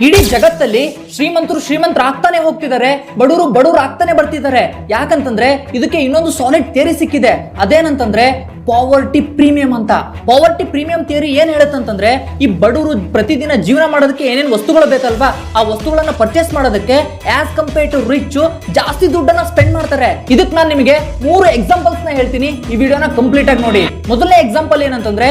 ಇಡೀ ಜಗತ್ತಲ್ಲಿ ಶ್ರೀಮಂತರು ಆಗ್ತಾನೆ ಹೋಗ್ತಿದ್ದಾರೆ, ಬಡವರು ಆಗ್ತಾನೆ ಬರ್ತಿದ್ದಾರೆ. ಯಾಕಂತಂದ್ರೆ ಇದಕ್ಕೆ ಇನ್ನೊಂದು ಸಾಲಿಡ್ ಥಿಯರಿ ಸಿಕ್ಕಿದೆ. ಅದೇನಂತಂದ್ರೆ ಪಾವರ್ಟಿ ಪ್ರೀಮಿಯಂ ಅಂತ. ಪಾವರ್ಟಿ ಪ್ರೀಮಿಯಂ ಥಿಯರಿ ಏನ್ ಹೇಳುತ್ತಂತಂದ್ರೆ, ಈ ಬಡವರು ಪ್ರತಿದಿನ ಜೀವನ ಮಾಡೋದಕ್ಕೆ ಏನೇನು ವಸ್ತುಗಳು ಬೇಕಲ್ವಾ, ಆ ವಸ್ತುಗಳನ್ನ ಪರ್ಚೇಸ್ ಮಾಡೋದಕ್ಕೆ ಆಸ್ ಕಂಪೇರ್ ಟು ರಿಚ್ ಜಾಸ್ತಿ ದುಡ್ಡನ್ನ ಸ್ಪೆಂಡ್ ಮಾಡ್ತಾರೆ. ಇದಕ್ಕೆ ನಾನು ನಿಮಗೆ 3 ಎಕ್ಸಾಂಪಲ್ಸ್ ನ ಹೇಳ್ತೀನಿ. ಈ ವಿಡಿಯೋನ ಕಂಪ್ಲೀಟ್ ಆಗಿ ನೋಡಿ. ಮೊದಲನೇ ಎಕ್ಸಾಂಪಲ್ ಏನಂತಂದ್ರೆ,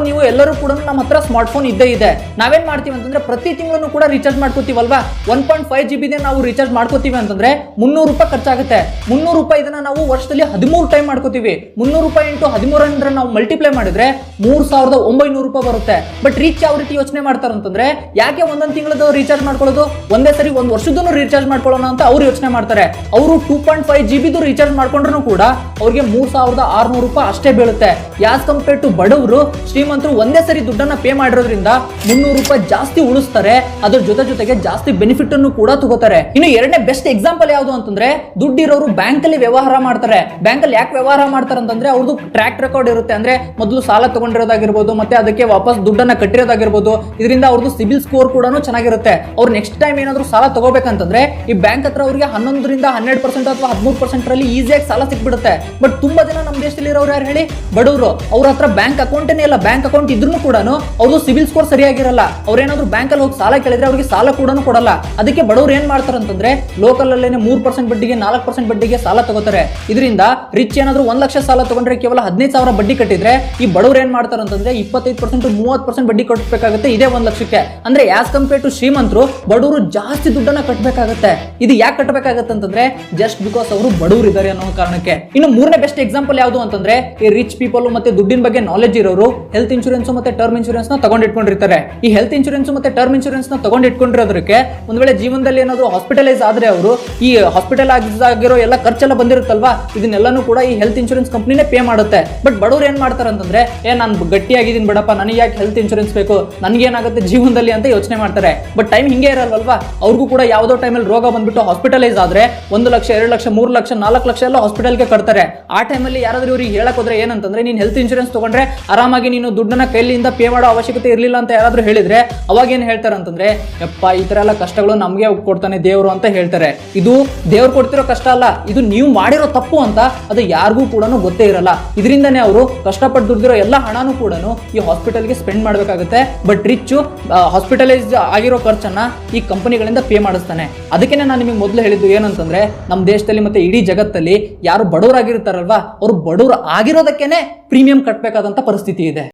ನೀವು ಎಲ್ಲರೂ ಕೂಡ ನಮ್ಮ ಹತ್ರ ಸ್ಮಾರ್ಟ್ ಫೋನ್ ಇದ್ದೇ ಇದೆ. ನಾವೇನ್ ಮಾಡ್ತೀವಿ ಅಂತಂದ್ರೆ ಪ್ರತಿ ತಿಂಗಳು ಕೂಡ ರೀಚಾರ್ಜ್ ಮಾಡ್ಕೋತೀವಲ್ವಾ. 1.5 GB ನಾವು ರೀಚಾರ್ಜ್ ಮಾಡ್ಕೋತೀವಿ ಅಂತಂದ್ರೆ 300 ರೂಪಾಯಿ ಖರ್ಚಾಗುತ್ತೆ. 300 ರೂಪಾಯಿ ಇದನ್ನ ನಾವು ವರ್ಷದಲ್ಲಿ 13 ಟೈಮ್ ಮಾಡ್ಕೋತೀವಿ. 300 ರೂಪಾಯಿ ಇಂಟು 13 ಅಂದ್ರೆ ನಾವು ಮಲ್ಟಿಪ್ಲೈ ಮಾಡಿದ್ರೆ 3900 ರೂಪಾಯಿ ಬರುತ್ತೆ. ಬಟ್ ರೀಚ್ ಯಾವ ರೀತಿ ಯೋಚನೆ ಮಾಡ್ತಾರೆ ಅಂತಂದ್ರೆ, ಯಾಕೆ ಒಂದೊಂದು ತಿಂಗಳದ್ದು ರೀಚಾರ್ಜ್ ಮಾಡ್ಕೊಳ್ಳೋದು, ಒಂದೇ ಸರಿ ಒಂದು ವರ್ಷದೂ ರೀಚಾರ್ಜ್ ಮಾಡ್ಕೊಳ್ಳೋಣ ಅಂತ ಅವ್ರು ಯೋಚನೆ ಮಾಡ್ತಾರೆ. ಅವರು 2.5 GB ರೀಚಾರ್ಜ್ ಮಾಡ್ಕೊಂಡ್ರು ಕೂಡ ಅವ್ರಿಗೆ 3600 ರೂಪಾಯಿ ಅಷ್ಟೇ ಬೀಳುತ್ತೆ. ಯಾಸ್ ಕಂಪೇರ್ ಟು ಬಡವರು, ಶ್ರೀಮಂತರು ಒಂದೇ ಸರಿ ದುಡ್ಡನ್ನ ಪೇ ಮಾಡಿರೋದ್ರಿಂದ 300 ರೂಪಾಯಿ ಜಾಸ್ತಿ ಉಳಿಸ್ತಾರೆ. ಅದ್ರ ಜೊತೆಗೆ ಜಾಸ್ತಿ ಬೆನಿಫಿಟ್ ಅನ್ನು ಕೂಡ ತಗೋತಾರೆ. ಇನ್ನು ಎರಡನೇ ಬೆಸ್ಟ್ ಎಕ್ಸಾಂಪಲ್ ಯಾವುದು ಅಂತಂದ್ರೆ, ದುಡ್ಡಿರೋರು ಬ್ಯಾಂಕ್ ಅಲ್ಲಿ ವ್ಯವಹಾರ ಮಾಡ್ತಾರೆ. ಬ್ಯಾಂಕ್ ಅಲ್ಲಿ ಯಾಕೆ ವ್ಯವಹಾರ ಮಾಡ್ತಾರೆ ಅಂತಂದ್ರೆ, ಅವ್ರದ್ದು ಟ್ರ್ಯಾಕ್ ರೆಕಾರ್ಡ್ ಇರುತ್ತೆ. ಅಂದ್ರೆ ಮೊದಲು ಸಾಲ ತಗೊಂಡಿರೋದಾಗಿರ್ಬೋದು, ಮತ್ತೆ ಅದಕ್ಕೆ ವಾಪಸ್ ದುಡ್ಡನ್ನ ಕಟ್ಟಿರೋದಾಗಿರ್ಬೋದು. ಇದರಿಂದ ಅವ್ರದ್ದು ಸಿಬಿಲ್ ಸ್ಕೋರ್ ಕೂಡ ಚೆನ್ನಾಗಿರುತ್ತೆ. ಅವ್ರು ನೆಕ್ಸ್ಟ್ ಟೈಮ್ ಏನಾದ್ರು ಸಾಲ ತಗೋಬೇಕಂತಂದ್ರೆ ಈ ಬ್ಯಾಂಕ್ ಹತ್ರ ಅವ್ರಿಗೆ 11ರಿಂದ 12% ಅಥವಾ 13% ರಲ್ಲಿ ಈಸಿಯಾಗಿ ಸಾಲ ಸಿಕ್ಬಿಡುತ್ತೆ. ಬಟ್ ತುಂಬಾ ಜನ ನಮ್ಮ ದೇಶದಲ್ಲಿ ಇರೋರು ಯಾರು ಹೇಳಿ, ಬಡವರು. ಅವ್ರ ಹತ್ರ ಬ್ಯಾಂಕ್ ಅಕೌಂಟೇ ಇಲ್ಲ. ಬ್ಯಾಂಕ್ ಅಕೌಂಟ್ ಇದ್ರೂ ಕೂಡ ಅವ್ರದ್ದು ಸಿಬಿಲ್ ಸ್ಕೋರ್ ಸರಿಯಾಗಿರಲ್ಲ. ಅವ್ರೇನಾದ್ರು ಬ್ಯಾಂಕ್ ಅಲ್ಲಿ ಹೋಗಿ ಸಾಲ ಕೇಳಿದ್ರೆ ಅವ್ರಿಗೆ ಸಾಲ ಕೂಡ ಕೊಡಲ್ಲ. ಅದಕ್ಕೆ ಬಡವರು ಏನ್ ಮಾಡ್ತಾರೆ ಅಂತಂದ್ರೆ, ಲೋಕಲ್ ಅಲ್ಲೇನೆ 3% ಬಡ್ಡಿಗೆ 4% ಬಡ್ಡಿಗೆ ಸಾಲ ತಗೋತಾರೆ. ಇದರಿಂದ ರಿಚ್ ಏನಾದ್ರು 1 ಲಕ್ಷ ಸಾಲ ತಗೊಂಡ್ರೆ ಕೇವಲ 15,000 ಬಡ್ಡಿ ಕಟ್ಟಿದ್ರೆ, ಈ ಬಡವರು ಏನ್ ಮಾಡ್ತಾರೆ ಅಂತಂದ್ರೆ 25% 30% ಬಡ್ಡಿ ಕಟ್ಟಬೇಕಾಗುತ್ತೆ ಇದೇ 1 ಲಕ್ಷಕ್ಕೆ. ಅಂದ್ರೆ ಆಸ್ ಕಂಪೇರ್ ಟು ಶ್ರೀಮಂತರು, ಬಡವರು ಜಾಸ್ತಿ ದುಡ್ಡನ್ನ ಕಟ್ಟಬೇಕಾಗುತ್ತೆ. ಇದು ಯಾಕೆ ಕಟ್ಟಬೇಕಾಗುತ್ತೆ ಅಂತಂದ್ರೆ, ಜಸ್ಟ್ ಬಿಕಾಸ್ ಅವರು ಬಡವರು ಇದ್ದಾರೆ ಅನ್ನೋ ಕಾರಣಕ್ಕೆ. ಇನ್ನು ಮೂರನೇ ಬೆಸ್ಟ್ ಎಕ್ಸಾಂಪಲ್ ಯಾವುದು ಅಂತಂದ್ರೆ, ಈ ರಿಚ್ ಪೀಪಲ್ ಮತ್ತೆ ದುಡ್ಡಿನ ಬಗ್ಗೆ ನಾಲೆಜ್ ಇರೋರು ಹೆಲ್ತ್ ಇನ್ಶೂರೆನ್ಸ್ ಮತ್ತೆ ಟರ್ಮ್ ಇನ್ಶೂರೆನ್ಸ್ ನ ತಗೊಂಡಿಟ್ಕೊಂಡಿರ್ತಾರೆ. ಈ ಹೆಲ್ತ್ ಇನ್ಶೂರೆನ್ಸ್ ಮತ್ತೆ ಟರ್ಮ್ ಇನ್ಶೂರೆನ್ಸ್ ನ ತಗೊಂಡಿಟ್ಕೊಂಡಿರೋದಕ್ಕೆ ಒಂದ್ ವೇಳೆ ಜೀವನದಲ್ಲಿ ಏನಾದ್ರು ಹಾಸ್ಪಿಟಲೈಸ್ ಆದ್ರೆ, ಅವರು ಈ ಹಾಸ್ಪಿಟಲ್ ಆಗಿರೋ ಎಲ್ಲ ಖರ್ಚೆಲ್ಲ ಬಂದಿರುತ್ತಲ್ವಾ, ಇದನ್ನೆಲ್ಲಾನು ಕೂಡ ಈ ಹೆಲ್ತ್ ಇನ್ಶೂರೆನ್ಸ್ ಕಂಪ್ನಿನೇ ಪೇ ಮಾಡುತ್ತೆ. ಬಟ್ ಬಡವರು ಏನ್ ಮಾಡ್ತಾರೆ ಅಂತಂದ್ರೆ, ನಾನು ಗಟ್ಟಿಯಾಗಿದ್ದೀನಿ ಬಿಡಪ್ಪ, ನನಗೆ ಯಾಕೆ ಹೆಲ್ತ್ ಇನ್ಶೂರೆನ್ಸ್ ಬೇಕು, ನನಗೇನಾಗುತ್ತೆ ಜೀವನದಲ್ಲಿ ಅಂತ ಯೋಚನೆ ಮಾಡ್ತಾರೆ. ಬಟ್ ಟೈಮ್ ಹಿಂಗೆ ಇರಲ್ವಲ್ವಾ, ಅವ್ರಿಗೂ ಕೂಡ ಯಾವುದೋ ಟೈಮಲ್ಲಿ ರೋಗ ಬಂದ್ಬಿಟ್ಟು ಹಾಸ್ಪಿಟಲೈಸ್ ಆದ್ರೆ 1 ಲಕ್ಷ 2 ಲಕ್ಷ 3 ಲಕ್ಷ 4 ಲಕ್ಷ ಎಲ್ಲ ಹಾಸ್ಪಿಟಲ್ಗೆ ಕಟ್ತಾರೆ. ಆ ಟೈಮಲ್ಲಿ ಯಾರಾದ್ರೂ ಇವ್ರಿಗೆ ಹೇಳಕ್ ಹೋದ್ರೆ ಏನಂತಂದ್ರೆ, ನೀನ್ ಹೆಲ್ತ್ ಇನ್ಶೂರೆನ್ಸ್ ತಗೊಂಡ್ರೆ ಆರಾಮಾಗಿ ನೀನು ದುಡ್ಡನ್ನ ಕೈಲಿಂದ ಪೇ ಮಾಡೋ ಅವಶ್ಯಕತೆ ಇರಲಿಲ್ಲ ಅಂತ ಯಾರಾದ್ರೂ ಹೇಳಿದ್ರೆ, ಅವಾಗ ಏನ್ ಹೇಳ್ತಾರೆ ಅಂತಂದ್ರೆ, ಯಪ್ಪ ಈ ತರ ಎಲ್ಲ ಕಷ್ಟಗಳು ನಮ್ಗೆ ಕೊಡ್ತಾನೆ ದೇವರು ಅಂತ ಹೇಳ್ತಾರೆ. ಇದು ದೇವ್ರು ಕೊಡ್ತಿರೋ ಕಷ್ಟ ಅಲ್ಲ, ಇದು ನೀವು ಮಾಡಿರೋ ತಪ್ಪು ಅಂತ ಅದು ಯಾರಿಗೂ ಕೂಡ ಗೊತ್ತೇ ಇರಲ್ಲ. ಇದರಿಂದನೇ ಅವರು ಕಷ್ಟಪಟ್ಟು ದುಡ್ದಿರೋ ಎಲ್ಲ ಹಣನೂ ಕೂಡ ಈ ಹಾಸ್ಪಿಟಲ್ಗೆ ಸ್ಪೆಂಡ್ ಮಾಡಬೇಕಾಗುತ್ತೆ. ಬಟ್ ರಿಚ್ ಹಾಸ್ಪಿಟಲೈಸ್ ಆಗಿರೋ ಖರ್ಚನ್ನ ಈ ಕಂಪನಿಗಳಿಂದ ಪೇ ಮಾಡಿಸ್ತಾನೆ. ಅದಕ್ಕೆ ನಾನು ನಿಮಗೆ ಮೊದಲು ಹೇಳಿದ್ದು ಏನಂತಂದ್ರೆ, ನಮ್ಮ ದೇಶದಲ್ಲಿ ಮತ್ತೆ ಇಡೀ ಜಗತ್ತಲ್ಲಿ ಯಾರು ಬಡವರಾಗಿರ್ತಾರಲ್ವಾ, ಅವರು ಬಡವರು ಆಗಿರೋದಕ್ಕೇನೆ ಪ್ರೀಮಿಯಂ ಕಟ್ಟಬೇಕಾದಂತ ಪರಿಸ್ಥಿತಿ ಇದೆ.